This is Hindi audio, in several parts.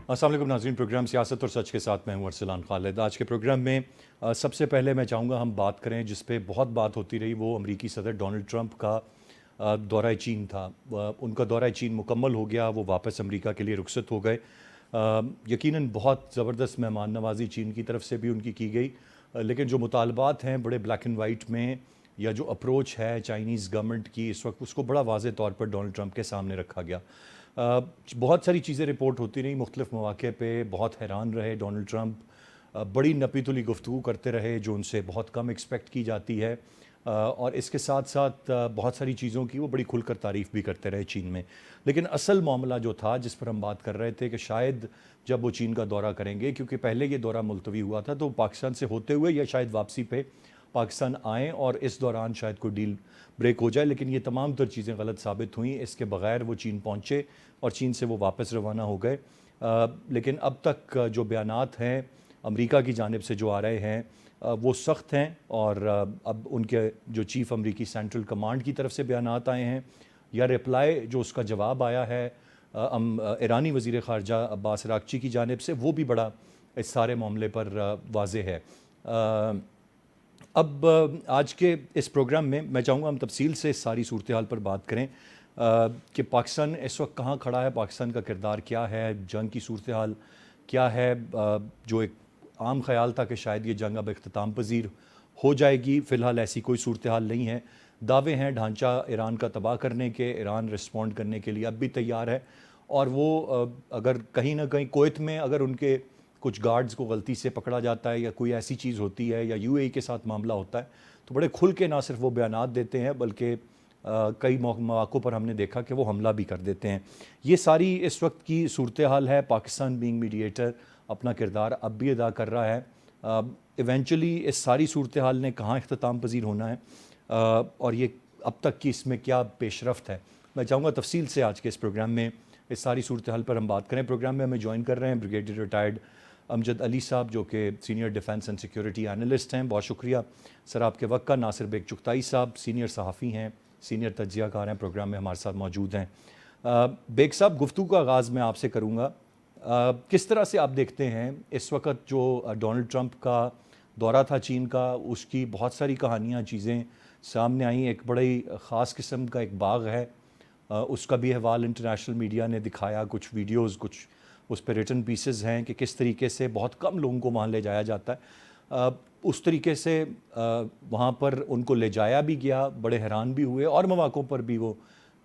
अस्सलाम वालेकुम नाज़रीन, प्रोग्राम सियासत और सच के साथ मैं हूं अरसलान खालिद। आज के प्रोग्राम में सबसे पहले मैं चाहूँगा हम बात करें जिस पे बहुत बात होती रही, वो अमरीकी सदर डोनाल्ड ट्रंप का दौरा चीन था। उनका दौरा चीन मुकम्मल हो गया, वो वापस अमेरिका के लिए रुखसत हो गए। यकीनन बहुत ज़बरदस्त मेहमान नवाजी चीन की तरफ से भी उनकी की गई, लेकिन जो मुतालबात हैं बड़े ब्लैक एंड वाइट में, या जो अप्रोच है चाइनीज़ गवर्नमेंट की इस वक्त, उसको बड़ा वाज़े तौर पर डोनाल्ड ट्रंप के सामने रखा गया। बहुत सारी चीज़ें रिपोर्ट होती रहीं मुख्तलिफ मौक़े पे। बहुत हैरान रहे डोनाल्ड ट्रंप, बड़ी नपी-तुली गुफ्तगू करते रहे जो उनसे बहुत कम एक्सपेक्ट की जाती है, और इसके साथ साथ बहुत सारी चीज़ों की वो बड़ी खुलकर तारीफ़ भी करते रहे चीन में। लेकिन असल मामला जो था जिस पर हम बात कर रहे थे कि शायद जब वो चीन का दौरा करेंगे, क्योंकि पहले ये दौरा मुलतवी हुआ था, तो पाकिस्तान से होते हुए या शायद वापसी पे पाकिस्तान आएँ और इस दौरान शायद कोई डील ब्रेक हो जाए, लेकिन ये तमाम तर चीज़ें गलत साबित हुई। इसके बगैर वो चीन पहुँचे और चीन से वो वापस रवाना हो गए। लेकिन अब तक जो बयानात हैं अमेरिका की जानिब से जो आ रहे हैं, वो सख्त हैं, और अब उनके जो चीफ़ अमरीकी सेंट्रल कमांड की तरफ से बयानात आए हैं, या रिप्लाई जो उसका जवाब आया है ईरानी वज़ीर ख़ारजा अब्बास अराग़ची की जानिब से, वो भी बड़ा इस सारे मामले पर वाज़े है। अब आज के इस प्रोग्राम में मैं चाहूँगा हम तफसील से इस सारी सूरत हाल पर बात करें कि पाकिस्तान इस वक्त कहाँ खड़ा है, पाकिस्तान का किरदार क्या है, जंग की सूरत हाल क्या है। जो एक आम ख्याल था कि शायद ये जंग अब इख्तिताम पजीर हो जाएगी, फ़िलहाल ऐसी कोई सूरत हाल नहीं है। दावे हैं ढांचा ईरान का तबाह करने के, ईरान रिस्पॉन्ड करने के लिए अब भी तैयार है, और वो अगर कहीं ना कहीं कुवैत में अगर उनके कुछ गार्ड्स को गलती से पकड़ा जाता है या कोई ऐसी चीज़ होती है या यूएई के साथ मामला होता है, तो बड़े खुल के ना सिर्फ वो बयानात देते हैं, बल्कि कई मौक़ों पर हमने देखा कि वो हमला भी कर देते हैं। ये सारी इस वक्त की सूरत हाल है। पाकिस्तान बीइंग मीडिएटर अपना किरदार अब भी अदा कर रहा है। इवेंचुअली इस सारी सूरत हाल ने कहाँ इख्तिताम पजीर होना है, और ये अब तक की इसमें क्या पेशरफ्त है, मैं चाहूँगा तफसील से आज के इस प्रोग्राम में इस सारी सूरत हाल पर हम बात करें। प्रोग्राम में हमें ज्वाइन कर रहे हैं ब्रिगेडियर रिटायर्ड अमजद अली साहब, जो कि senior defence and security analyst हैं। बहुत शुक्रिया सर आपके वक्त का। नासिर बेग चुगताई साहब सीनियर सहाफ़ी हैं, सीनियर तज्ज़ियाकार हैं, प्रोग्राम में हमारे साथ मौजूद हैं। बेग साहब, गुफ्तगू का आगाज़ मैं आपसे करूँगा। किस तरह से आप देखते हैं इस वक्त जो डोनाल्ड ट्रंप का दौरा था चीन का, उसकी बहुत सारी कहानियाँ चीज़ें सामने आई। एक बड़ी ख़ास किस्म का एक बाग है, उसका भी अहवाल इंटरनेशनल मीडिया ने दिखाया, कुछ वीडियोज़, कुछ उस पर रिटन पीसेस हैं कि किस तरीके से बहुत कम लोगों को वहाँ ले जाया जाता है। उस तरीके से वहाँ पर उनको ले जाया भी गया, बड़े हैरान भी हुए, और मौक़ों पर भी वो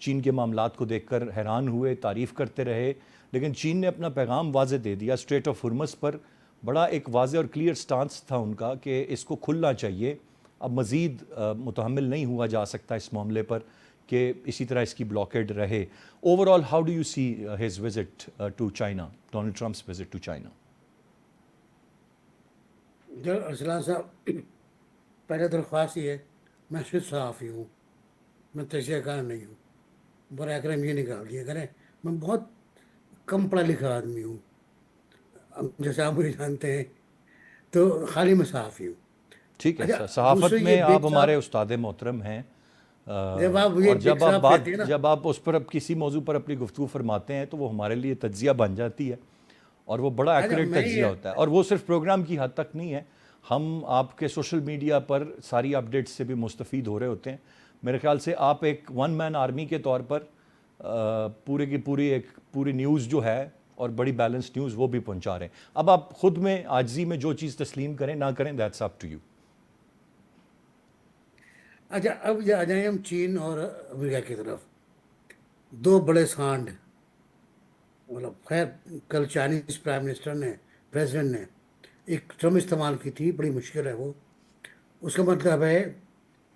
चीन के मामलात को देखकर हैरान हुए, तारीफ़ करते रहे। लेकिन चीन ने अपना पैगाम वाज़े दे दिया। स्ट्रेट ऑफ हुर्मुज़ पर बड़ा एक वाज़े और क्लियर स्टांस था उनका कि इसको खुलना चाहिए, अब मज़ीद मुतहम्मिल नहीं हुआ जा सकता इस मामले पर कि इसी तरह इसकी ब्लॉकेड रहे। Overall how do you see his visit to China, Donald Trump's visit to China? जो अरसलान साहब, पहले दरख्वास्त ये है, मैं सिर्फ सहाफ़ी हूँ, मैं तजज़ियाकार नहीं हूँ। बरए करम ये निकाल दिया करें, मैं बहुत कम पढ़ा लिखा आदमी हूँ। अब जैसे आप मुझे जानते हैं, तो खाली मैं सहाफ़ी हूँ। ठीक है अच्छा, सर, सहाफ़त दूसरी ये में आप बेग हमारे साहब, उस्ताद मोहतरम हैं। जब आप ये और बेग साहब कहते हैं ना, जब आप उस पर अब किसी मौजू पर अपनी गुफ्तगू फरमाते हैं, तो वो हमारे लिए तज्ज़िया बन जाती है, और वो बड़ा अच्छा एक्यूरेट मैं तज्ज़िया ये, होता है, और वो सिर्फ प्रोग्राम की हद तक नहीं है। हम आपके सोशल मीडिया पर सारी अपडेट्स से भी मुस्तफ़ीद हो रहे होते हैं। मेरे ख्याल से आप एक वन मैन आर्मी के तौर पर पूरे की पूरी एक पूरी न्यूज़ जो है, और बड़ी बैलेंस न्यूज़, वो भी पहुंचा रहे हैं। अब आप खुद में आजिज़ी में जो चीज़ तस्लीम करें ना करें, दैट्स अप टू यू। अच्छा अब आ जाए हम चीन और अमेरिका की तरफ। दो बड़े सांड, मतलब खैर, कल चाइनीज प्राइम मिनिस्टर ने, प्रेसिडेंट ने एक टर्म इस्तेमाल की थी, बड़ी मुश्किल है वो। उसका मतलब है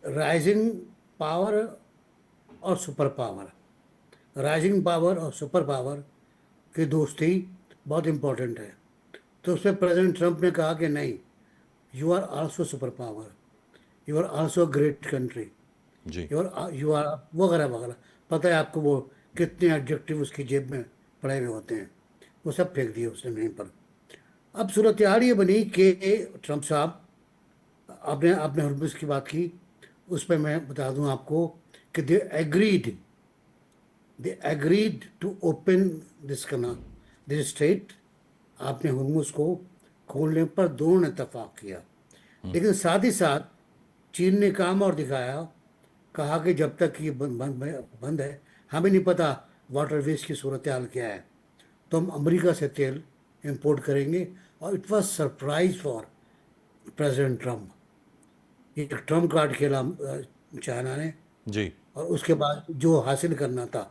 राइजिंग पावर और सुपर पावर। राइजिंग पावर और सुपर पावर की दोस्ती बहुत इंपॉर्टेंट है। तो उसमें प्रेसिडेंट ट्रंप ने कहा कि नहीं, you are also super power, you are also great country, जी। यू आर वगैरह वगैरह। पता है आपको वो कितने एडजेक्टिव उसकी जेब में पड़े हुए होते हैं, वो सब फेंक दिए उसने वहीं पर। अब सूरत हाल ये बनी कि ट्रंप साहब, आपने आपने हर्बस की बात की, उस पर मैं बता दूं आपको कि they agreed to open this state आपने हुर्मुज को खोलने पर दोनों ने इत्तेफाक किया। लेकिन साथ ही साथ चीन ने काम और दिखाया, कहा कि जब तक ये बंद है, हमें नहीं पता वाटरवेज की सूरत हाल क्या है, तो हम अमेरिका से तेल इंपोर्ट करेंगे। और it was surprise for president Trump. ये ट्रम्प कार्ड खेला चाइना ने। जी। और उसके बाद जो हासिल करना था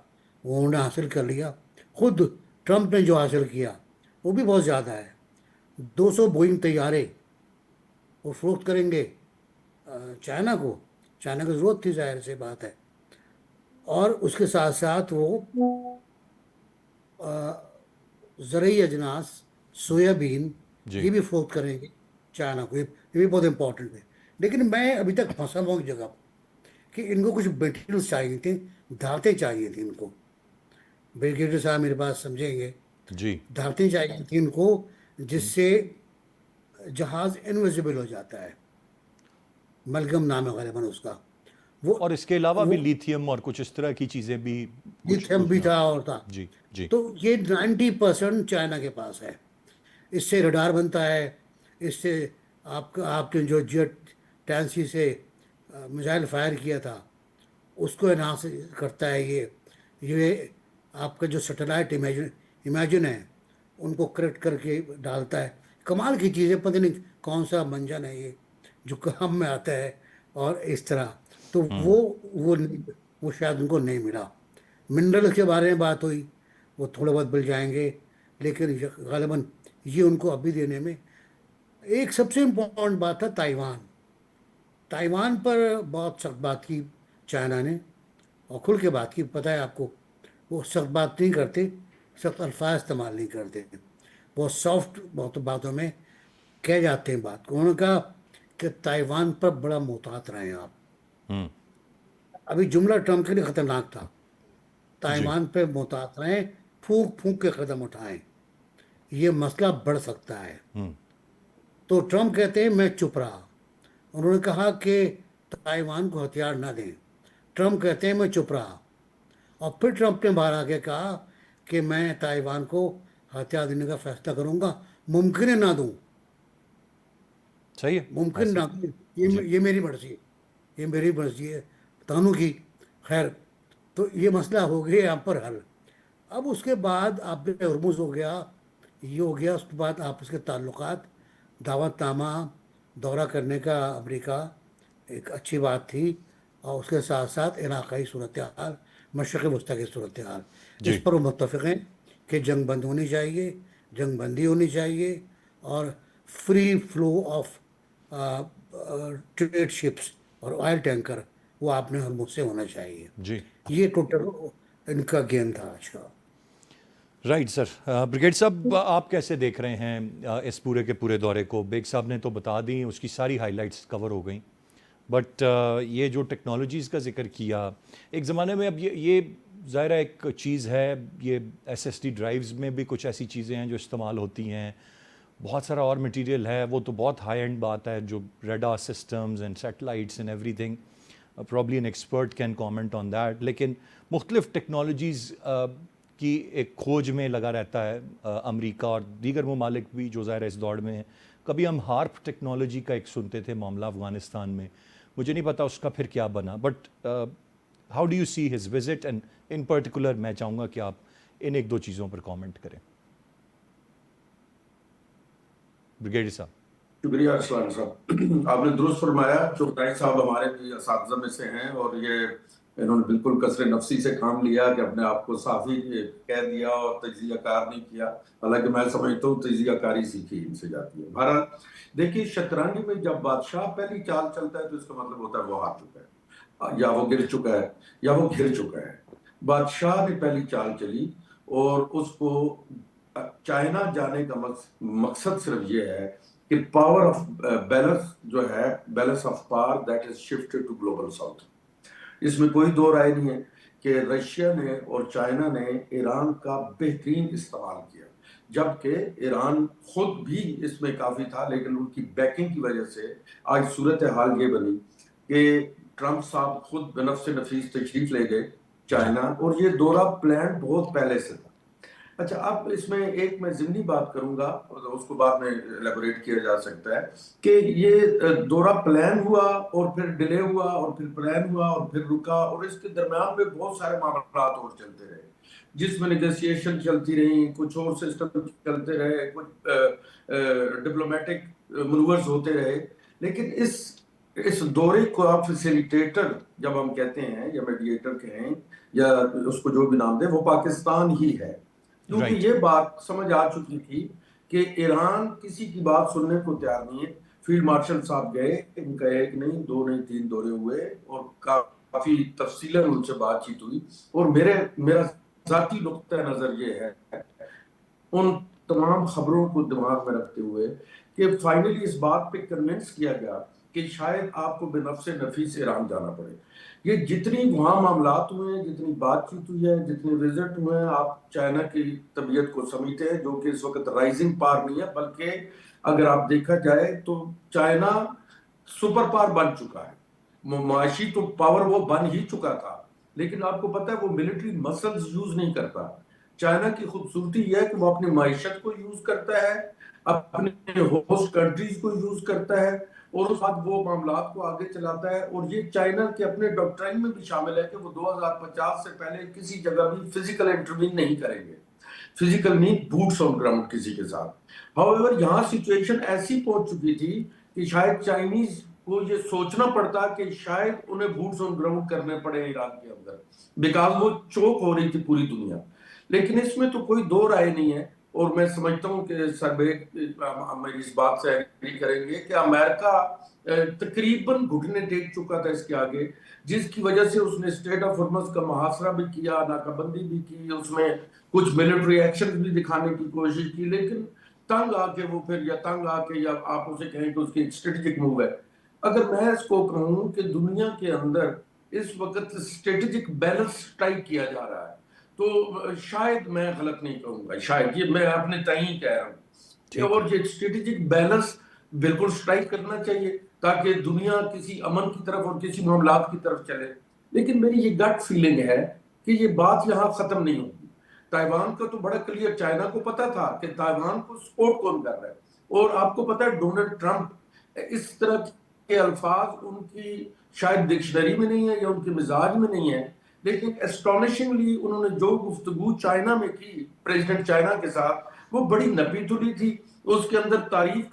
वो उन्होंने हासिल कर लिया। खुद ट्रम्प ने जो हासिल किया वो भी बहुत ज़्यादा है। 200 बोइंग तैयारे वो फरोख्त करेंगे चाइना को। चाइना को ज़रूरत थी, जाहिर सी बात है। और उसके साथ साथ वो ज़रूरी अजनास, सोयाबीन, जी। ये भी फरोख्त करेंगे चाइना को। ये भी बहुत इंपॉर्टेंट है। लेकिन मैं अभी तक फंसा हुआ हूँ एक जगह पर कि इनको कुछ मटेरियल्स चाहिए थे, धातें चाहिए थी इनको। ब्रिगेडियर साहब मेरे पास समझेंगे। जी। धातें चाहिए थी इनको, जिससे जहाज इनविजिबल हो जाता है। मलगम नाम है गैरबन उसका। वो और इसके अलावा भी वो लिथियम और कुछ इस तरह की चीज़ें भी कुछ लिथियम भी उसमें। था और था। जी। जी। तो ये 90% चाइना के पास है। इससे रडार बनता है। इससे आपका आपने जो जेट टैंसी से मिसाइल फायर किया था उसको एनहांस करता है ये आपका जो सैटेलाइट इमेजिन इमेजिन है उनको करेक्ट करके डालता है। कमाल की चीज़ है, पता नहीं कौन सा मंजन है ये जो काम में आता है। और इस तरह तो वो शायद उनको नहीं मिला। मिनरल के बारे में बात हुई, वो थोड़े बहुत मिल जाएंगे। लेकिन गालिबन ये उनको अभी देने में। एक सबसे इम्पोर्टेंट बात था ताइवान। ताइवान पर बहुत सख्त बात की चाइना ने, और खुल के बात की। पता है आपको, वो सख्त बात नहीं करते, सख्त अल्फाज इस्तेमाल नहीं करते। बहुत सॉफ्ट बहुत बातों में कह जाते हैं बात को। उन्होंने कहा कि ताइवान पर बड़ा मोहतात रहें आप। हम्म। अभी जुमला ट्रम्प के लिए खतरनाक था। जी। ताइवान पे मोहतात रहें, फूंक फूंक के कदम उठाएं, ये मसला बढ़ सकता है। हम्म। तो ट्रम्प कहते हैं मैं चुप रहा। उन्होंने कहा कि ताइवान को हथियार ना दें। ट्रम्प कहते हैं मैं चुप रहा। और फिर ट्रम्प ने बाहर आके कहा कि मैं ताइवान को हथियार देने का फैसला करूंगा, मुमकिन है ना दूं। सही है। मुमकिन ऐसे। ना दूं, जी। ये मेरी मर्जी है। ये मेरी मर्जी है, तानू की। खैर, तो ये मसला हो गया यहाँ पर हल। अब उसके बाद आपने हरमुज हो गया, ये हो गया। उसके बाद आपस के ताल्लुकात, दावतनामा, दौरा करने का अमेरिका एक अच्छी बात थी। और उसके साथ साथ इलाकाई सूरत हाल, मशरक़ वस्ती की सूरत हाल, इस जी। पर वो मुत्तफ़िक़ हैं कि जंग बंद होनी चाहिए, जंग बंदी होनी चाहिए। और free flow of trade ships और ऑयल टैंकर वो आपने हरमुज से होना चाहिए। जी। ये टोटल इनका गेम था आज का। Right sir. ब्रिगेड साहब, आप कैसे देख रहे हैं इस पूरे के पूरे दौरे को? बेग साहब ने तो बता दी, उसकी सारी हाइलाइट्स कवर हो गई। बट ये जो टेक्नोलॉजीज़ का जिक्र किया, एक ज़माने में अब ये ज़ाहिर है एक चीज़ है, ये एसएसडी ड्राइव्स में भी कुछ ऐसी चीज़ें हैं जो इस्तेमाल होती हैं। बहुत सारा और मटेरियल है, वो तो बहुत हाई एंड बात है, जो radar systems and satellites and everything. Probably an expert can comment on that. लेकिन मुख्तलिफ टेक्नोलॉजीज़ की एक खोज में लगा रहता है अमेरिका और दीगर ममालिक भी जो ज़ाहिर है इस दौड़ में है। कभी हम हार्प टेक्नोलॉजी का एक सुनते थे मामला अफ़गानिस्तान में, मुझे नहीं पता उसका फिर क्या बना। But how do you see his visit, and in particular मैं चाहूँगा कि आप इन एक दो चीज़ों पर कमेंट करें। ब्रिगेडियर साहब। शुक्रिया अरसलान साहब। आपने दुरुस्त फरमाया। चुगताई साहब हमारे भी असातिज़ा में से हैं और ये इन्होंने बिल्कुल कसरे नफसी से काम लिया कि अपने आप को साफी कह दिया और तजिया कार नहीं किया। हालांकि मैं समझता हूँ तजिया कारी सीखी इनसे जाती है। बहरहाल देखिए, शतरंज में जब बादशाह पहली चाल चलता है तो इसका मतलब होता है वो हार चुका है, या वो गिर चुका है, या वो घिर चुका है। बादशाह ने पहली चाल चली और उसको चाइना जाने का मकसद सिर्फ ये है कि पावर ऑफ बैलेंस जो है, balance of power that is shifted to global south. इसमें कोई दो राय नहीं है कि रशिया ने और चाइना ने ईरान का बेहतरीन इस्तेमाल किया, जबकि ईरान खुद भी इसमें काफी था। लेकिन उनकी बैकिंग की वजह से आज सूरत हाल ये बनी कि ट्रंप साहब खुद बनफ्स नफीस तशरीफ ले गए जी। चाइना, और ये दौरा प्लान बहुत पहले से था। अच्छा, अब इसमें एक मैं ज़िमनी बात करूंगा और उसको बाद में एलेबोरेट किया जा सकता है कि ये दौरा प्लान हुआ और फिर डिले हुआ और फिर प्लान हुआ और फिर रुका, और इसके दरमियान में बहुत सारे मामला और चलते रहे जिसमें नेगोशिएशन चलती रही, कुछ और सिस्टम चलते रहे, कुछ डिप्लोमेटिक मनूवर्स होते रहे। लेकिन इस दौरे को आप फैसिलिटेटर जब हम कहते हैं या मीडिएटर कहें या उसको जो भी नाम दे, वो पाकिस्तान ही है, क्योंकि राइट। ये बात समझ आ चुकी थी कि ईरान किसी की बात सुनने को तैयार नहीं है। फील्ड मार्शल साहब गए, इनका एक नहीं, दो नहीं, 3 दौरे हुए और काफी तफसीलन उनसे बातचीत हुई। और मेरा जाती नुक्ता नजर ये है, उन तमाम खबरों को दिमाग में रखते हुए, कि फाइनली इस बात पे कन्विंस किया गया कि शायद आपको बेनफ्स नफीस ईरान जाना पड़े। ये जितनी वहां मामलात हुए हैं, जितनी बातचीत हुई है, जितने विजिट हुए हैं, आप चाइना की तबीयत को समझते हैं, जो कि इस वक्त राइजिंग पावर नहीं है, बल्कि अगर आप देखा जाए तो चाइना सुपर पावर बन चुका है। माशी तो पावर वो बन ही चुका था, लेकिन आपको पता है वो मिलिट्री मसल्स यूज नहीं करता। चाइना की खूबसूरती यह है कि वो अपनी माइशत को यूज करता है, अपने होस्ट कंट्रीज को यूज करता है, और उस बाद वो मामलात को आगे चलाता है। और ये चाइना के अपने डॉक्ट्राइन में भी शामिल है कि वो 2050 से पहले किसी जगह भी फिजिकल इंटरवीन नहीं करेंगे। Physical mean boots on ground किसी के साथ। हाउएवर यहाँ सिचुएशन ऐसी पहुंच चुकी थी कि शायद चाइनीज को ये सोचना पड़ता कि शायद उन्हें बूट्स ऑन ग्राउंड करने पड़े ईरान के अंदर, बिकॉज वो चोक हो रही थी पूरी दुनिया। लेकिन इसमें तो कोई दो राय नहीं है, और मैं समझता हूं कि सर्वे मेरी इस बात से एग्री करेंगे कि अमेरिका तकरीबन घुटने टेक चुका था इसके आगे, जिसकी वजह से उसने स्टेट ऑफ हॉर्मज का मुहासरा भी किया, नाकाबंदी भी की, उसमें कुछ मिलिट्री एक्शन भी दिखाने की कोशिश की, लेकिन तंग आके वो फिर, या तंग आके, या आप उसे कहें कि उसकी स्ट्रेटेजिक मूव है। अगर मैं इसको कहूं कि दुनिया के अंदर इस वक्त स्ट्रेटेजिक बैलेंस स्ट्राइक किया जा रहा है, तो शायद मैं गलत नहीं कहूंगा, शायद ये मैं अपने तय ही कह रहा हूँ, और ये स्ट्रेटेजिक बैलेंस बिल्कुल स्ट्राइक करना चाहिए ताकि दुनिया किसी अमन की तरफ और किसी मामलात की तरफ चले। लेकिन मेरी ये गट फीलिंग है कि ये बात यहाँ खत्म नहीं होगी। ताइवान का तो बड़ा क्लियर, चाइना को पता था कि ताइवान को सपोर्ट कौन कर रहा है, और आपको पता है डोनाल्ड ट्रंप इस तरह के अल्फाज उनकी शायद डिक्शनरी में नहीं है या उनके मिजाज में नहीं है, लेकिन एस्टोनिशिंगली उन्होंने जो गुफ्तगू चाइना में की प्रेसिडेंट चाइना के साथ, वो बड़ी नपी तुली थी। उसके अंदर तारीफ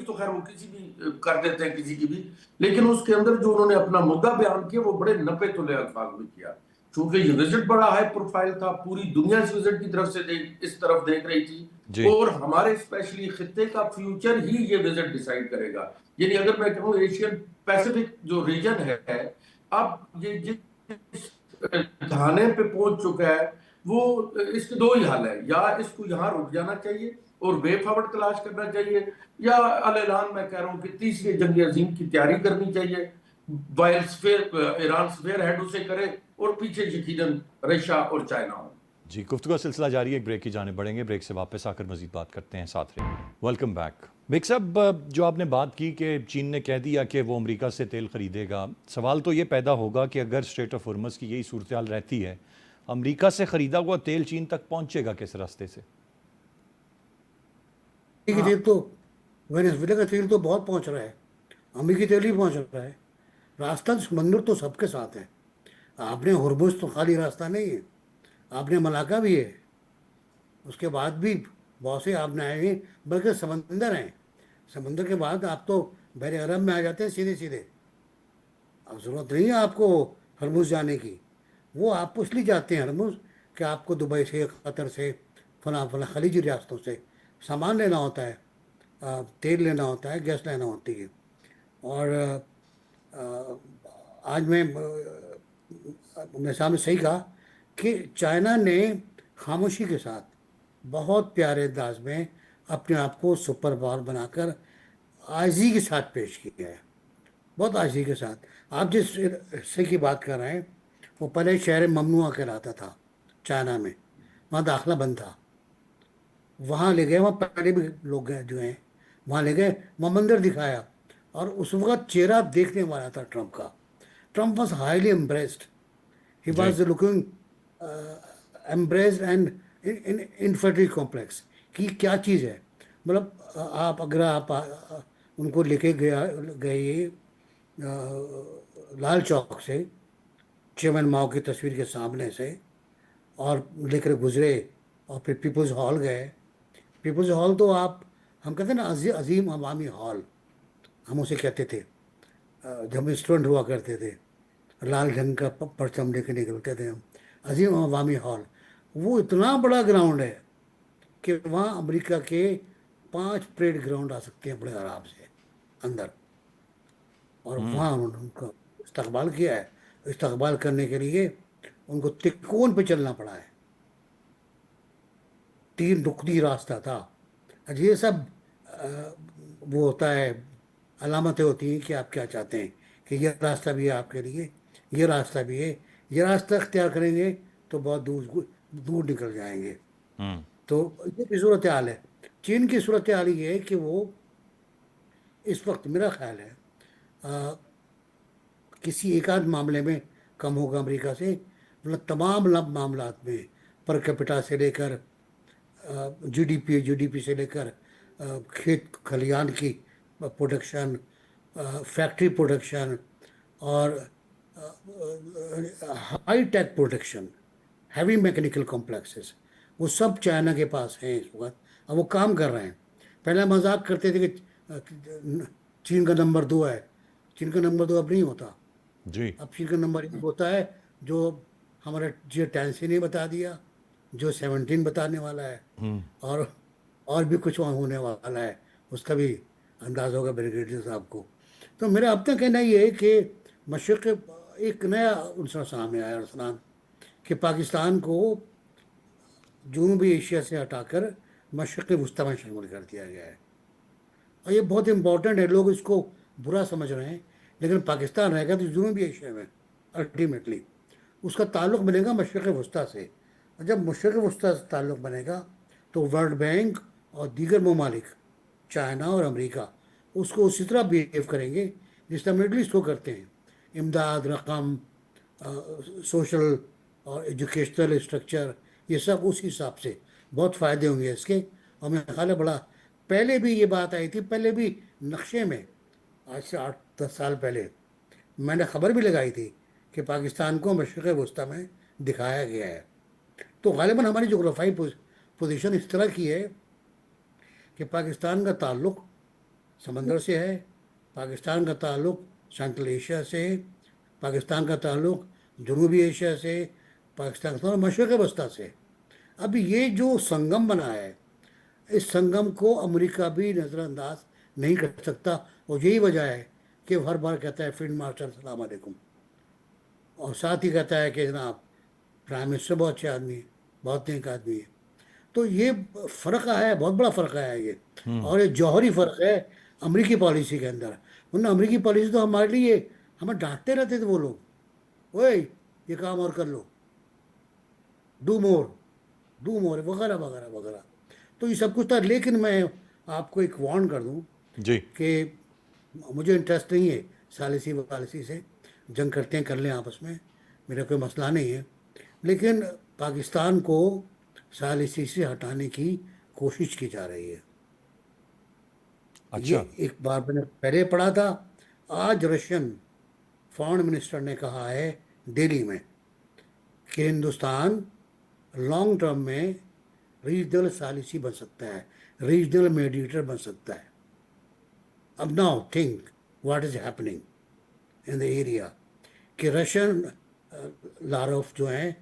तो खैर वो किसी भी कर देते हैं किसी की भी, लेकिन उसके अंदर जो उन्होंने अपना मुद्दा बयान किया वो बड़े नपे तुले अल्फाज में किया। चूंकि ये विजिट बड़ा हाई प्रोफाइल था, पूरी दुनिया इस विजिट की तरफ से इस तरफ देख रही थी, और हमारे स्पेशली खित्ते का फ्यूचर ही ये विजिट डिसाइड करेगा। यानी अगर मैं कहूँ एशियन पैसिफिक जो रीजन है, अब ये जिस ढाने पे पहुंच चुका है, वो इसके दो ही हाल है, या इसको यहाँ रुक जाना चाहिए और वे फॉरवर्ड तलाश करना चाहिए, या अल-ऐलान मैं कह रहा हूँ कि तीसरी जंग अजीम की तैयारी करनी चाहिए, ईरान स्फेयर हेड उसे करे और पीछे यकीनन रशिया और चाइना हो। जी, गुफ्तगू का सिलसिला जारी है, एक ब्रेक की जाने बढ़ेंगे, ब्रेक से वापस आकर मजीद बात करते हैं, साथ रहिए। Welcome back. बेग साहब, जो आपने बात की कि चीन ने कह दिया कि वो अमेरिका से तेल खरीदेगा, सवाल तो ये पैदा होगा कि अगर स्ट्रेट ऑफ हॉर्मज की यही सूरत हाल रहती है, अमेरिका से खरीदा हुआ तेल चीन तक पहुंचेगा किस रास्ते से? तेल तो वेनेजुएला का तेल तो बहुत पहुंच रहा है, अमेरिकी तेल ही पहुंच रहा है। रास्ता समंदर तो सबके साथ है। आपने हॉर्मुज़ तो खाली रास्ता नहीं है, आपने मलाका भी है, उसके बाद भी बहुत से आपने आए हैं, बल्कि समंदर हैं। समंदर के बाद आप तो बहरे अरब में आ जाते हैं सीधे सीधे। अब ज़रूरत नहीं है आपको हरमुज़ जाने की, वो आप इसलिए जाते हैं हरमुज़ कि आपको दुबई से, कतर से, फला फला खलीजी रियासतों से सामान लेना होता है, तेल लेना होता है, गैस लेना होती है। और आज मैं सामने सही कहा कि चाइना ने खामोशी के साथ बहुत प्यारे अंदाज में अपने आप को सुपर पावर बनाकर आजी के साथ पेश किया है, बहुत आजी के साथ। आप जिस हिस्से की बात कर रहे हैं वो पहले शहर ममनुआ कहलाता था चाइना में, वहाँ दाखिला बंद था। वहाँ ले गए, वहाँ पहले भी लोग गए जो हैं, वहाँ ले गए, वहाँ मंदिर दिखाया, और उस वक्त चेहरा देखने वाला था ट्रंप का। Trump was highly embraced, he was looking embraced and infantry complex कि क्या चीज़ है। मतलब आप अगर उनको लेके गए लाल चौक से चेयरमैन माओ की तस्वीर के सामने से और लेकर गुजरे और फिर पीपल्स हॉल गए। पीपल्स हॉल तो आप, हम कहते हैं ना अजीम अवामी हॉल, हम उसे कहते थे जब हम स्टूडेंट हुआ करते थे। लाल रंग का परचम लेके निकलते थे हम। अजीम अवामी हॉल, वो इतना बड़ा ग्राउंड है कि वहाँ अमेरिका के 5 परेड ग्राउंड आ सकते हैं बड़े आराम से अंदर। और वहाँ उन्होंने उनका इस्तकबाल किया है। इस्तकबाल करने के लिए उनको तिकोन पे चलना पड़ा है, 3 रुकनी रास्ता था। और ये सब वो होता है, अलामतें होती हैं कि आप क्या चाहते हैं, कि ये रास्ता भी है आपके लिए, ये रास्ता भी है। ये रास्ता अख्तियार करेंगे तो बहुत दूर दूर निकल जाएंगे। तो ये भी सूरत हाल है। चीन की सूरत हाल ये है कि वो इस वक्त मेरा ख्याल है किसी एक आध मामले में कम होगा अमेरिका से, मतलब तमाम मामलात में, पर कैपिटा से लेकर जीडीपी से लेकर खेत खलियान की प्रोडक्शन, फैक्ट्री प्रोडक्शन और high tech production, heavy mechanical complexes, वो सब चाइना के पास हैं इस वक्त। अब वो काम कर रहे हैं। पहले मजाक करते थे कि चीन का नंबर 2 है। चीन का नंबर 2 अब नहीं होता। जी। अब चीन का नंबर 1 होता है, जो हमारा G10 ने बता दिया, जो 17 बताने वाला है। और और भी कुछ वहाँ होने वाला है, उसका भी अंदाज़ होगा ब्रिगेडियर साहब को। तो मेरा अब तक कहना ये है कि मशरक़, एक नया उनसा सामने आया अरसलान, कि पाकिस्तान को जनूबी एशिया से हटाकर मशरक़ वस्ती में शामिल कर दिया गया है। और ये बहुत इंपॉर्टेंट है। लोग इसको बुरा समझ रहे हैं, लेकिन पाकिस्तान रहेगा तो जनूबी एशिया में अल्टीमेटली उसका ताल्लुक़ बनेगा मशरक़ वस्ती से। और जब मशरक़ वस्ती से ताल्लुक़ बनेगा तो वर्ल्ड बैंक और दीगर ममालिक, चाइना और अमेरिका, उसको उसी तरह बिहेव करेंगे जिस तरह मिडल ईस्ट को करते हैं। इमदाद, रकम, सोशल और एजुकेशनल स्ट्रक्चर, ये सब उस हिसाब से बहुत फ़ायदे होंगे इसके। और मेरा ख्याल है बड़ा, पहले भी ये बात आई थी, पहले भी नक्शे में, आज से 8-10 साल पहले मैंने खबर भी लगाई थी कि पाकिस्तान को मशरक़ वस्ती में दिखाया गया है। तो गालिबा हमारी जोग्राफाई पोजीशन इस तरह की है कि पाकिस्तान का ताल्लुक़ समंदर से है, पाकिस्तान का ताल्लुक़ सेंट्रल एशिया से है, पाकिस्तान का ताल्लुक़ जनूबी एशिया से, पाकिस्तान का मशरक़ वस्ती से। अब ये जो संगम बना है, इस संगम को अमेरिका भी नज़रअंदाज नहीं कर सकता। और यही वजह है कि वो हर बार कहता है फील्ड मार्शल सलाम अलैकुम, और साथ ही कहता है कि जनाब प्राइम मिनिस्टर बहुत अच्छे आदमी है, बहुत नेक आदमी है। तो ये फ़र्क आया है, बहुत बड़ा फ़र्क आया है ये। और ये जौहरी फ़र्क है अमेरिकी पॉलिसी के अंदर। वरना अमेरिकी पॉलिसी तो हमारे लिए, हमें डांटते रहते थे वो लोग, ओए ये काम और कर लो, डू मोर वगैरह वगैरह वगैरह। तो ये सब कुछ था। लेकिन मैं आपको एक वार्न कर दूं जी। कि मुझे इंटरेस्ट नहीं है सालिसी वालिसी से, जंग करते हैं कर लें आपस में, मेरा कोई मसला नहीं है। लेकिन पाकिस्तान को सालिसी से हटाने की कोशिश की जा रही है। ये अच्छा। एक बार मैंने पहले पढ़ा था। आज रशियन फॉरेन मिनिस्टर ने कहा है दिल्ली में कि हिंदुस्तान लॉन्ग टर्म में रीजनल सालिसी बन सकता है, रीजनल मीडिएटर बन सकता है। अब now think what is happening in the area, कि रशियन लारोफ जो हैं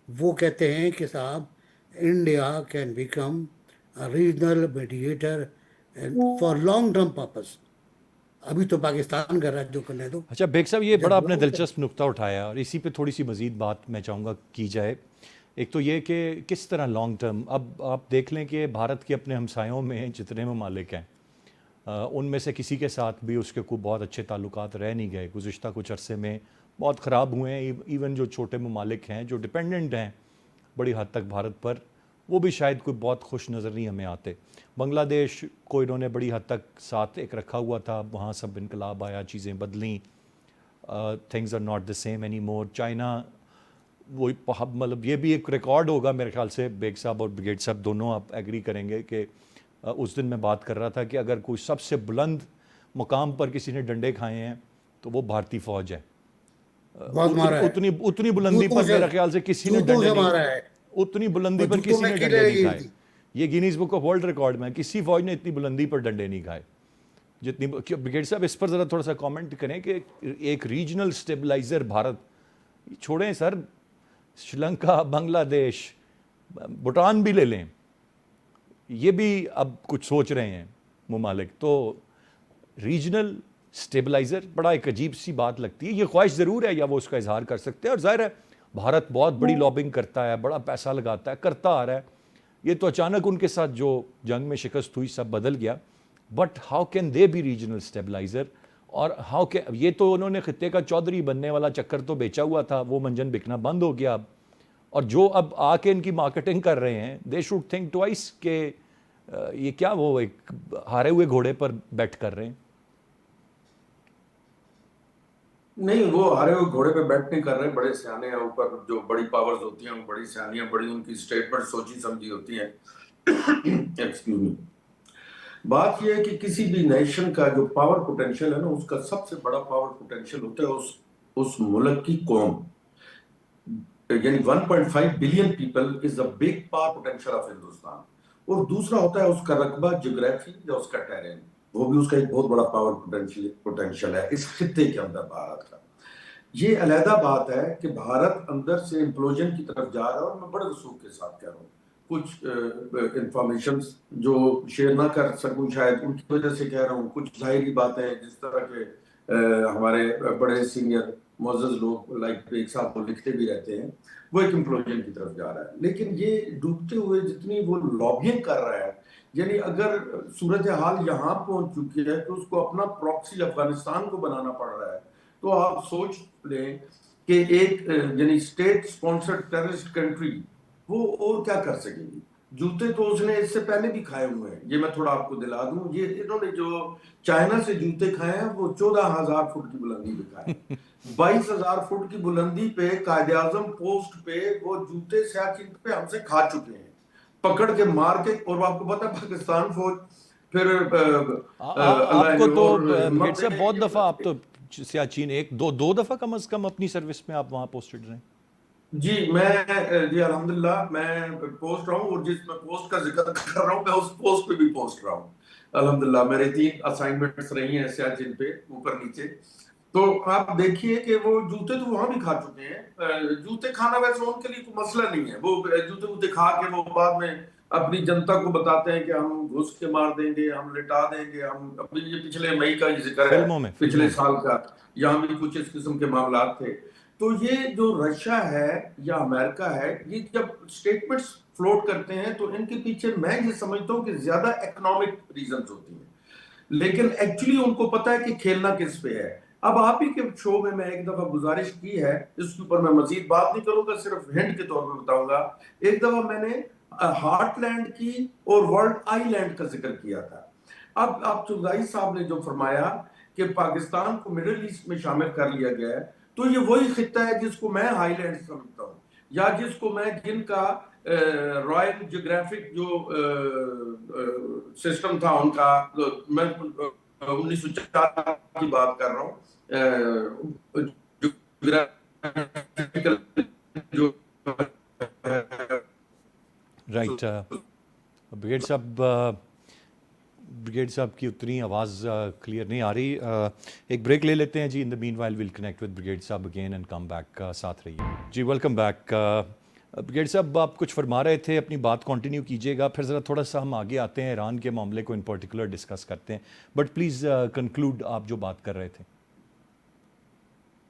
वो कहते हैं कि साहब India can become regional mediator for long term purpose. अभी तो पाकिस्तान कर रहा है, जो करने दो। अच्छा बेग साहब, ये जब बड़ा आपने लॉन्ग दिलचस्प नुक्ता उठाया और इसी पे थोड़ी सी मज़ीद बात मैं चाहूँगा की जाए। एक तो ये कि किस तरह लॉन्ग टर्म, अब आप देख लें कि भारत के अपने हमसायों में जितने ममालिक हैं उनमें से किसी के साथ भी उसके कोई बहुत अच्छे ताल्लुकात रह नहीं गए, गुज़िश्ता कुछ अरसे में बहुत ख़राब हुए हैं। इवन जो छोटे ममालिक हैं जो डिपेंडेंट हैं बड़ी हद तक भारत पर, वो भी शायद कोई बहुत खुश नज़र नहीं हमें आते। बांग्लादेश को इन्होंने बड़ी हद तक साथ एक रखा हुआ था, वहाँ सब इनकलाब आया, चीज़ें बदलीं, things are not the same anymore. China वही मतलब ये भी एक रिकॉर्ड होगा मेरे ख्याल से, बेग साहब और ब्रिगेड साहब दोनों आप एग्री करेंगे कि उस दिन मैं बात कर रहा था कि अगर कोई सबसे बुलंद मुकाम पर किसी ने डंडे खाए हैं तो वो भारतीय फौज है। बहुत मारा है, उतनी उतनी बुलंदी जूतों पर से मेरे ख्याल से किसी ने जूतों डंडे से नहीं, मारा है। उतनी बुलंदी वो पर जूतों किसी में ने कीलें डंडे नहीं लगी हुई खाए। थी। ये Guinness book of world record में किसी फौज ने इतनी बुलंदी पर डंडे नहीं खाए जितनी। ब्रिगेड साहब इस पर ज़रा थोड़ा सा कमेंट करें कि एक रीजनल स्टेबलाइजर भारत, छोड़ें सर श्रीलंका, बांग्लादेश, भूटान भी ले लें, ये भी अब कुछ सोच रहे हैं मुमालिक, तो रीजनल स्टेबलाइजर बड़ा एक अजीब सी बात लगती है। ये ख्वाहिश ज़रूर है या वो उसका इजहार कर सकते हैं, और जाहिर है भारत बहुत बड़ी लॉबिंग करता है, बड़ा पैसा लगाता है, करता आ रहा है। ये तो अचानक उनके साथ जो जंग में शिकस्त हुई सब बदल गया, but how can they be regional stabiliser? और हाउ कैन, ये तो उन्होंने खित्ते का चौधरी बनने वाला चक्कर तो बेचा हुआ था, वो मंजन बिकना बंद हो गया अब। और जो अब आके इनकी मार्केटिंग कर रहे हैं, दे शुड थिंक ट्वाइस के ये क्या वो एक हारे हुए घोड़े पर बैठ कर रहे हैं। नहीं, वो हारे हुए घोड़े पे बैठ नहीं कर रहे, बड़े सियाने हैं ऊपर, जो बड़ी पावर्स होती हैं वो बड़ी सियानी हैं, बड़ी उनकी स्टेटमेंट सोची समझी होती है। Excuse me. बात यह है कि किसी भी नेशन का जो पावर पोटेंशियल है ना, उसका सबसे बड़ा पावर पोटेंशियल होता है उस मुल्क की कौम। यानी 1.5 billion people is the big power potential of Hindustan. और दूसरा होता है उसका रकबा, ज्योग्राफी या उसका टेरेन, वो भी उसका एक बहुत बड़ा पावर पोटेंशियल है इस खित्ते के अंदर भारत का। ये अलहदा बात है कि भारत अंदर से इम्प्लोजन की तरफ जा रहा है, और मैं बड़े वसूख के साथ कह रहा हूँ। कुछ इंफॉर्मेशन जो शेयर ना कर सकूं शायद उनकी वजह से कह रहा हूँ, कुछ जाहिरी बातें जिस तरह के हमारे बड़े सीनियर मोअज़्ज़ज़ लोग लाइक बेग साहब को लिखते भी रहते हैं, वो एक इम्प्लोजन की तरफ जा रहा है। लेकिन ये डूबते हुए जितनी वो लॉबिंग कर रहा है, यानी अगर सूरत हाल यहाँ पहुंच चुकी है कि उसको अपना प्रॉक्सी अफगानिस्तान को बनाना पड़ रहा है, तो आप सोच लें कि एक यानी स्टेट स्पॉन्सर्ड टेररिस्ट कंट्री वो और क्या कर सकेगी। जूते तो उसने इससे पहले भी खाए हुए हैं, ये मैं थोड़ा आपको दिला दूं। ये इन्होंने जो चाइना से जूते खाए हैं वो 14,000 फुट की बुलंदी पे खाए हैं। 22,000 फुट की बुलंदी पे कायदे आजम पोस्ट पे वो जूते सियाचिन पे हमसे खा चुके हैं, पकड़ के मार के। और आपको पता है पाकिस्तान फौज फिर अल्लाह आपको तो और ब्रिगेड हिम्मत साहब बहुत देने दफ़ा, आप तो सियाचिन एक दो दफ़ा कम अज़ कम अपनी सर्विस में आप वहाँ पोस्टेड रहे। जी जी अल्हम्दुलिल्लाह मैं पोस्ट रहा हूँ, और जिस मैं पोस्ट का जिक्र कर रहा हूँ मैं उस पोस्ट पे भी पोस्ट रहा हूँ अल्हम्दुलिल्लाह। मेरे 3 असाइनमेंट्स रही हैं सियाचिन पे, ऊपर नीचे। तो आप देखिए कि वो जूते तो वहां भी खा चुके हैं। जूते खाना वैसे उनके लिए कोई मसला नहीं है, वो जूते वूते खा के वो बाद में अपनी जनता को बताते हैं कि हम घुस के मार देंगे, हम लिटा देंगे, हम। अभी ये पिछले मई का ही जिक्र है, फिल्मों में पिछले साल का, यहाँ भी कुछ इस किस्म के मामला थे। तो ये जो रशिया है या अमेरिका है, ये जब स्टेटमेंट्स फ्लोट करते हैं तो इनके पीछे मैं ये समझता हूँ कि ज्यादा इकोनॉमिक रीजंस होती हैं, लेकिन एक्चुअली उनको पता है कि खेलना किस पे है। अब आप ही के शो में मैं एक दफा गुजारिश की है, इसके ऊपर मैं मजीद बात नहीं करूंगा, सिर्फ हिंट के तौर पर बताऊंगा। एक दफा मैंने हार्टलैंड की और वर्ल्ड आईलैंड का जिक्र किया था। अब आप चुगताई साहब ने जो फरमाया कि पाकिस्तान को मिडिल ईस्ट में शामिल कर लिया गया है, तो ये वही खित्ता है जिसको मैं हाईलैंड समझता हूँ, या जिसको मैं जिनका रॉयल जियोग्राफिक जो सिस्टम था उनका, मैं 1904 की बात कर रहा हूँ, जो राइट। ब्रिगेड साहब की उतनी आवाज़ क्लियर नहीं आ रही। एक ब्रेक ले लेते हैं जी। In the meanwhile will connect with brigade साहब अगेन एंड कम बैक। साथ रहिए जी। Welcome back. ब्रिगेड साहब आप कुछ फरमा रहे थे, अपनी बात कंटिन्यू कीजिएगा, फिर ज़रा थोड़ा सा हम आगे आते हैं, ईरान के मामले को इन पर्टिकुलर डिस्कस करते हैं, बट प्लीज़ कंक्लूड आप जो बात कर रहे थे।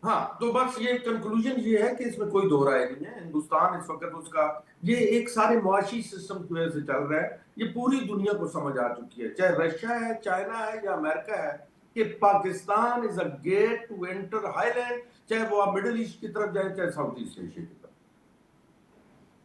हाँ, तो बस ये कंक्लूजन ये है कि इसमें कोई दो राय नहीं है। हिंदुस्तान इस वक्त उसका ये एक सारे मुआशी सिस्टम की वजह से चल रहा है, ये पूरी दुनिया को समझ आ चुकी है, चाहे रशिया है, चाइना है या अमेरिका है, कि Pakistan is a gate to enter highland, चाहे वो आप मिडिल ईस्ट की तरफ जाए चाहे साउथ ईस्ट एशिया की तरफ।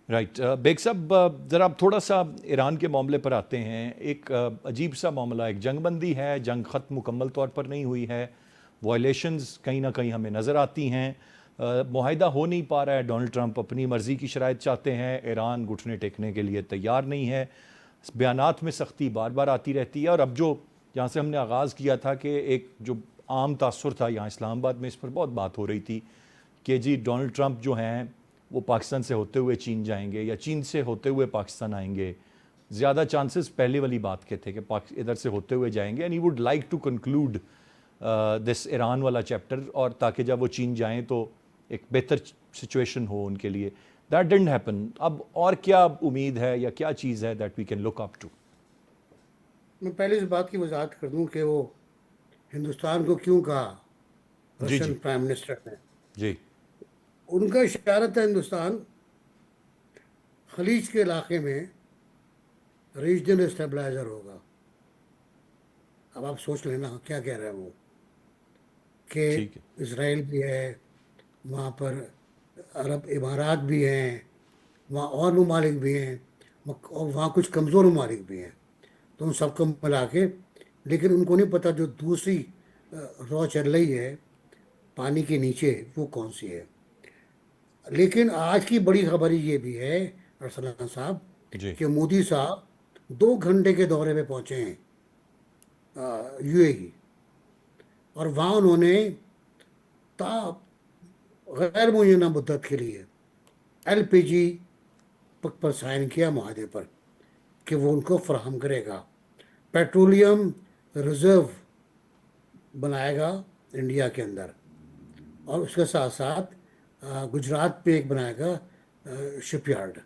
राइट। बेग साहब ज़रा आप थोड़ा सा ईरान के मामले पर आते हैं। एक अजीब सा मामला, एक जंगबंदी है, जंग ख़त्म मुकम्मल तौर पर नहीं हुई है, वायलेशंस कहीं ना कहीं हमें नज़र आती हैं। मुआहिदा हो नहीं पा रहा है। डोनाल्ड ट्रंप अपनी मर्ज़ी की शराइत चाहते हैं, ईरान घुटने टेकने के लिए तैयार नहीं है, बयानात में सख्ती बार बार आती रहती है। और अब जो जहाँ से हमने आगाज़ किया था कि एक जो आम तासुर था यहाँ इस्लामाबाद में, इस पर बहुत बात हो रही थी कि जी डोनाल्ड ट्रंप जो हैं वो पाकिस्तान से होते हुए चीन जाएंगे या चीन से होते हुए पाकिस्तान आएंगे। ज़्यादा चांसेस पहले वाली बात के थे कि इधर से होते हुए जाएंगे, and he would like to conclude this Iran वाला चैप्टर, और ताकि जब वो चीन जाएं तो एक बेहतर सिचुएशन हो उनके लिए। That didn't happen. अब और क्या उम्मीद है या क्या चीज़ है that we can look up to? मैं पहले इस बात की वजाहत कर दूं कि वो हिंदुस्तान को क्यों कहा जी रशियन जी प्राइम मिनिस्टर ने। जी उनका इशारा था हिंदुस्तान खलीज के इलाके में रीजनल स्टेबलाइजर होगा। अब आप सोच लेना क्या कह रहे हैं वो, कि ठीक है। इसराइल भी है वहाँ पर, अरब इमारात भी हैं वहाँ, और ममालिक भी हैं, और वहाँ कुछ कमज़ोर ममालिक भी हैं। तो उन सबको मिला के, लेकिन उनको नहीं पता जो दूसरी रॉ चल रही है पानी के नीचे वो कौन सी है। लेकिन आज की बड़ी खबर ये भी है अरसलान साहब, जी कि मोदी साहब 2 घंटे के दौरे पे पहुंचे हैं यूएई, और वहाँ उन्होंने ता गैर मुय्यना मुद्दत के लिए एलपीजी पर साइन किया माहदे पर कि वो उनको फराहम करेगा। पेट्रोलियम रिजर्व बनाएगा इंडिया के अंदर, और उसके साथ साथ गुजरात पे एक बनाएगा शिपयार्ड।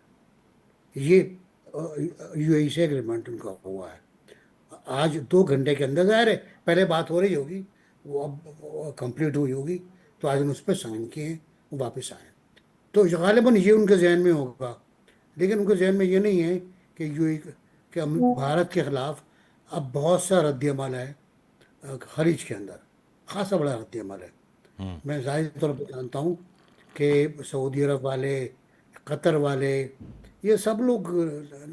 ये यूएई से एग्रीमेंट उनका हुआ है। आज 2 घंटे के अंदर, ज़ाहिर है पहले बात हो रही होगी, वो अब कंप्लीट हुई होगी, तो आज उन उस पर साइन किए हैं, वो वापस आए। तो गालिबन ये उनके जहन में होगा, लेकिन उनके जहन में ये नहीं है कि यूएई के भारत के खिलाफ अब बहुत सा रद्द-ए-अमल है खलीज के अंदर, खासा बड़ा रद्द-ए-अमल है। मैं ज़ाहिर तौर पर जानता हूँ कि सऊदी अरब वाले, कतर वाले, ये सब लोग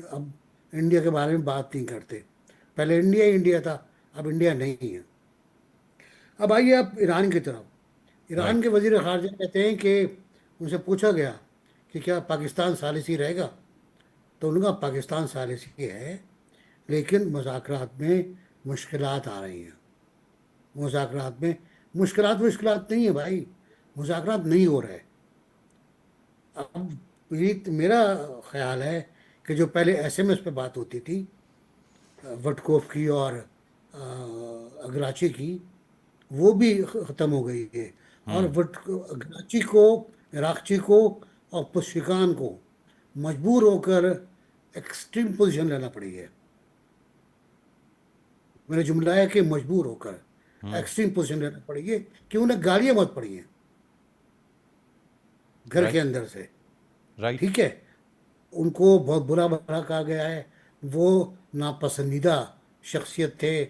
अब इंडिया के बारे में बात नहीं करते। पहले इंडिया ही इंडिया था, अब इंडिया नहीं है। अब आइए आप ईरान की तरफ। Iran right. के वजीर खारजा कहते हैं कि उनसे पूछा गया कि क्या पाकिस्तान सालिसी रहेगा, तो उन्होंने कहा पाकिस्तान सालिसी है, लेकिन मुज़ाकरात में मुश्किलात आ रही हैं। मुज़ाकरात में मुश्किलात मुश्किलात नहीं है भाई, मुज़ाकरात नहीं हो रहे। अब ये मेरा ख्याल है कि जो पहले एसएमएस पे बात होती थी वटकोफ की और अगराची की, वो भी ख़त्म हो गई है। और वट अगराची को, इराकची को और पुशिकान को मजबूर होकर एक्सट्रीम पोजीशन लेना पड़ी है। मेरा जुमला है कि मजबूर होकर एक्सट्रीम पोजीशन लेना पड़ी है, कि उन्हें गालियाँ मत पड़ी हैं घर के राइट अंदर से। राइट। ठीक है, उनको बहुत बुरा भला कहा गया है, वो नापसंदीदा शख्सियत थे,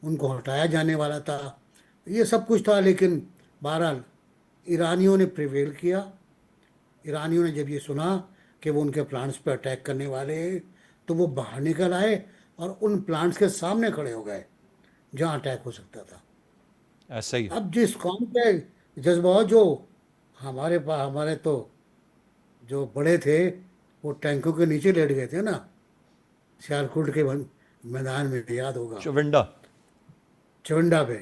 उनको हटाया जाने वाला था, ये सब कुछ था। लेकिन बहरहाल ईरानियों ने प्रिवेल किया। ईरानियों ने जब ये सुना कि वो उनके प्लांट्स पे अटैक करने वाले हैं, तो वो बाहर निकल आए और उन प्लांट्स के सामने खड़े हो गए जहाँ अटैक हो सकता था। ऐसा ही। अब जिस कौम के जज्बा, जो हमारे तो जो बड़े थे वो टैंकों के नीचे लेट गए थे ना, सियालकोट के मैदान में, याद होगा, चविंडा। चवंडा पे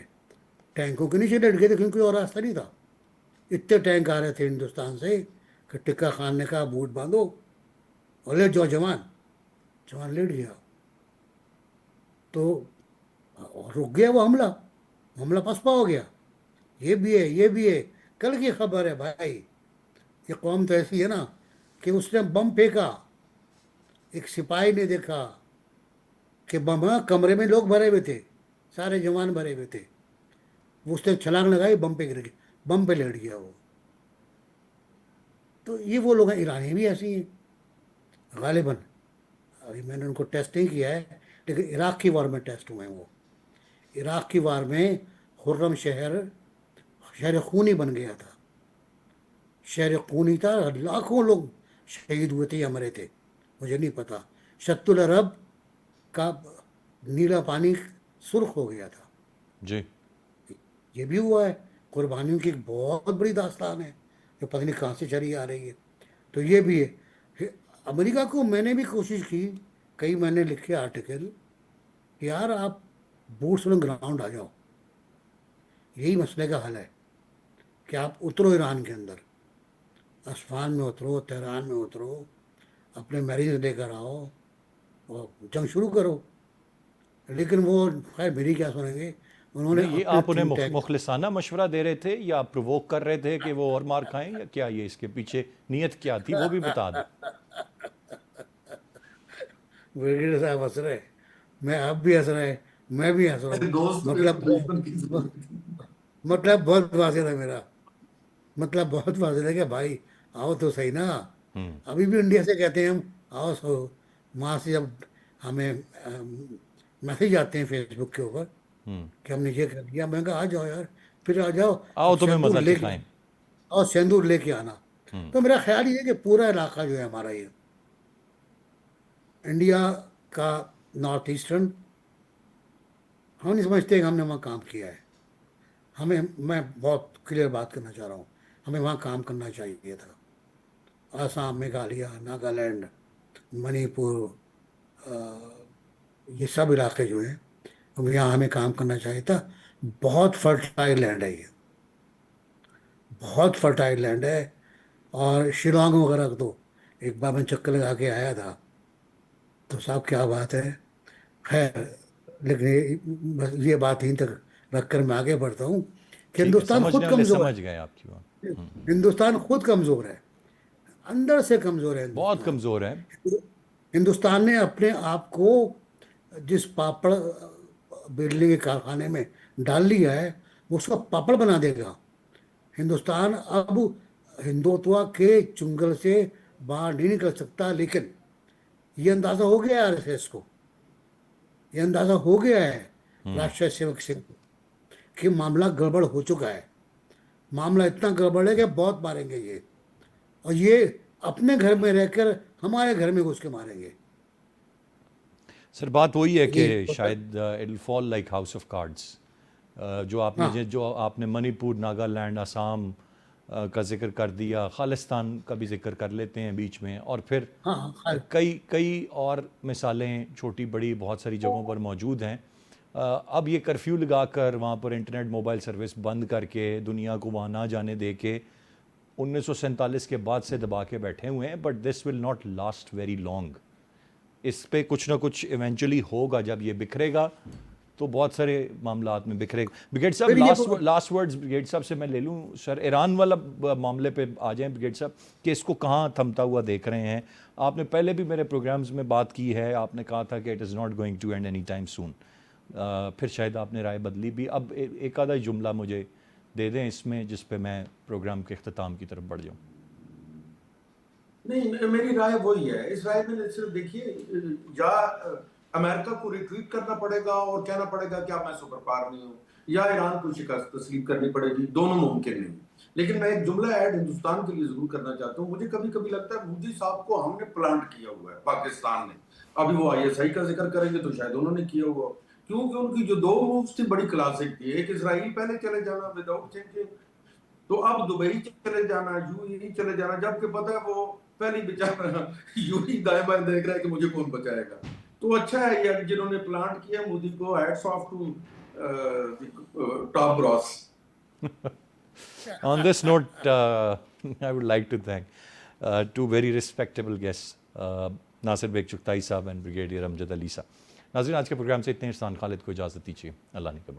टैंकों के नीचे लेट गए थे, क्योंकि और रास्ता नहीं था। इतने टैंक आ रहे थे हिंदुस्तान से कि टिक्का खान ने कहा बूट बांधो और लेट जाओ जवान। जवान लेट गया, तो और रुक गया वो हमला, हमला पसपा हो गया। ये भी है, ये भी है, कल की खबर है भाई। ये कौम तो ऐसी है ना कि उसने बम फेंका, एक सिपाही ने देखा कि बम, हाँ, कमरे में लोग भरे हुए थे, सारे जवान भरे हुए थे, वो उसने छलांग लगाई, बम पे गिर गया, बम पे लेट गया वो। तो ये वो लोग हैं, ईरानी भी ऐसी हैं गालिबन। अभी मैंने उनको टेस्ट नहीं किया है, लेकिन इराक की वार में टेस्ट हुए हैं वो। इराक की वार में खुर्रम शहर शहर खूनी बन गया था, शहर खूनी था, लाखों लोग शहीद हुए थे या मरे थे, मुझे नहीं पता। शत्रुल अरब का नीला पानी सुर्ख हो गया था। जी ये भी हुआ है, कुर्बानियों की एक बहुत बड़ी दास्तान है जो पता नहीं कहाँ से चली आ रही है। तो ये भी है। अमेरिका को मैंने भी कोशिश की, कई मैंने लिखे आर्टिकल कि यार आप बूट्स ऑन ग्राउंड आ जाओ, यही मसले का हल है कि आप उतरो ईरान के अंदर, असफान में उतरो, तेहरान में उतरो, अपने मरीज लेकर आओ और जंग शुरू करो। लेकिन वो खैर मेरी क्या सुनेंगे, उन्होंने नहीं, ये अपने आप उन्हें थिंक टैंक। मुखलिसाना मशवरा दे रहे थे या प्रोवोक कर रहे थे कि वो और मार खाएं, या क्या ये इसके पीछे नीयत क्या थी वो भी बता दें। ब्रिगेडियर साहब हंस रहे, मैं आप भी हंस रहे, मैं भी हंस रहा हूँ। दोस्त थे तो मतलब दुश्मन की जरूरत नहीं। मतलब बहुत वाजिब है मेरा, मतलब बहुत वाजिब है कि भाई आओ तो सही ना। अभी भी इंडिया से कहते हैं हम आओ सो, वहाँ से जब हमें मैसेज आते हैं फेसबुक के ऊपर कि हमने ये कर दिया, मैं कहा आ जाओ यार, फिर आ जाओ। आओ अब तुम्हें सिंदूर मज़ा लेके, चखाएं। और सिंदूर लेके आना। तो मेरा ख्याल ये है कि पूरा इलाका जो है हमारा, ये इंडिया का नॉर्थ ईस्टर्न, हम नहीं समझते कि हमने वहाँ काम किया है। हमें, मैं बहुत क्लियर बात करना चाह रहा हूँ, हमें वहाँ काम करना चाहिए था। आसाम, मेघालय, नागालैंड, मणिपुर, अ, ये सब इलाके जो हैं, अब यहाँ हमें काम करना चाहिए था। बहुत फर्टाइल लैंड है ये, बहुत फर्टाइल लैंड है। और शिलोंग वगैरह को तो एक बार मैं चक्कर लगा के आया था, तो साहब क्या बात है। खैर, लेकिन बस ये बात यहीं तक रखकर मैं आगे बढ़ता हूँ कि ठीक है, हिंदुस्तान समझने खुद वाले कमज़ोर समझ है। गए आपकी बात। हिंदुस्तान खुद कमज़ोर है, अंदर से कमज़ोर है बहुत हिंदुस्तान। कमज़ोर है। हिंदुस्तान ने अपने आप को जिस पापड़ बेलने के कारखाने में डाल लिया है, वो उसका पापड़ बना देगा। हिंदुस्तान अब हिंदुत्व के चुंगल से बाहर नहीं निकल सकता। लेकिन ये अंदाजा हो गया है आरएसएस को, ये अंदाजा हो गया है राष्ट्रीय सेवक सिंह को कि मामला गड़बड़ हो चुका है। मामला इतना गड़बड़ है कि बहुत मारेंगे ये, और ये अपने घर में रहकर हमारे घर में घुस के मारेंगे। सर बात वही है कि ये शायद it will fall like house of cards. हाँ जो आपने मणिपुर, नागालैंड, असम का जिक्र कर दिया, खालिस्तान का भी जिक्र कर लेते हैं बीच में, और फिर हाँ हाँ खैर, कई कई और मिसालें छोटी बड़ी बहुत सारी जगहों पर मौजूद हैं। अब ये कर्फ्यू लगाकर वहाँ पर इंटरनेट मोबाइल सर्विस बंद करके दुनिया को वहाँ ना जाने दे के 1947 के बाद से दबा के बैठे हुए हैं, but this will not last very long. इस पे कुछ ना कुछ इवेंचुअली होगा। जब ये बिखरेगा तो बहुत सारे मामलात में बिखरेगा। ब्रिगेड साहब, फिर ये लास्ट वर्ड्स ब्रिगेड साहब से मैं ले लूँ सर, ईरान वाला मामले पे आ जाएं ब्रिगेड साहब, कि इसको कहाँ थमता हुआ देख रहे हैं। आपने पहले भी मेरे प्रोग्राम्स में बात की है, आपने कहा था कि it is not going to end any time soon. फिर शायद आपने राय बदली भी। अब एक आधा जुमला मुझे दे दें इसमें, जिस पे मैं प्रोग्राम के अख्ताम की तरफ बढ़ जाऊँ। नहीं, मेरी राय वही है। इस राय में सिर्फ देखिए, या अमेरिका को रिट्रीट करना पड़ेगा और कहना पड़ेगा कि मैं सुपर पावर नहीं हूँ, या ईरान को शिकस्त तस्लीम करनी पड़ेगी। दोनों मुमकिन नहीं। लेकिन मैं एक जुमला ऐड हिंदुस्तान के लिए जरूर करना चाहता हूँ। मुझे कभी कभी लगता है मोदी साहब को हमने प्लांट किया हुआ है, पाकिस्तान ने। अभी वो आईएसआई का जिक्र करेंगे तो शायद उन्होंने किया हुआ, क्योंकि उनकी जो दो मूव्स थी बड़ी क्लासिक थी। एक इसराइल पहले चले जाना विदाउट चेंजिंग, तो अब दुबई चले जाना, यूएई चले जाना, जबकि पता है वो पहली बेचारा यूएई दाएं बाएं देख रहा है कि मुझे कौन बचाएगा। तो अच्छा है यार जिन्होंने प्लांट किया मोदी को, hats off to top brass. On this note, I would like to thank two very respectable guests, Nasir Baig Chughtai साहब एंड ब्रिगेडियर अमजद अली साहब। नाज़रीन, आज के प्रोग्राम से इतने। इरफान खालिद को इजाज़त दीजिए। अल्लाह ने के बाद।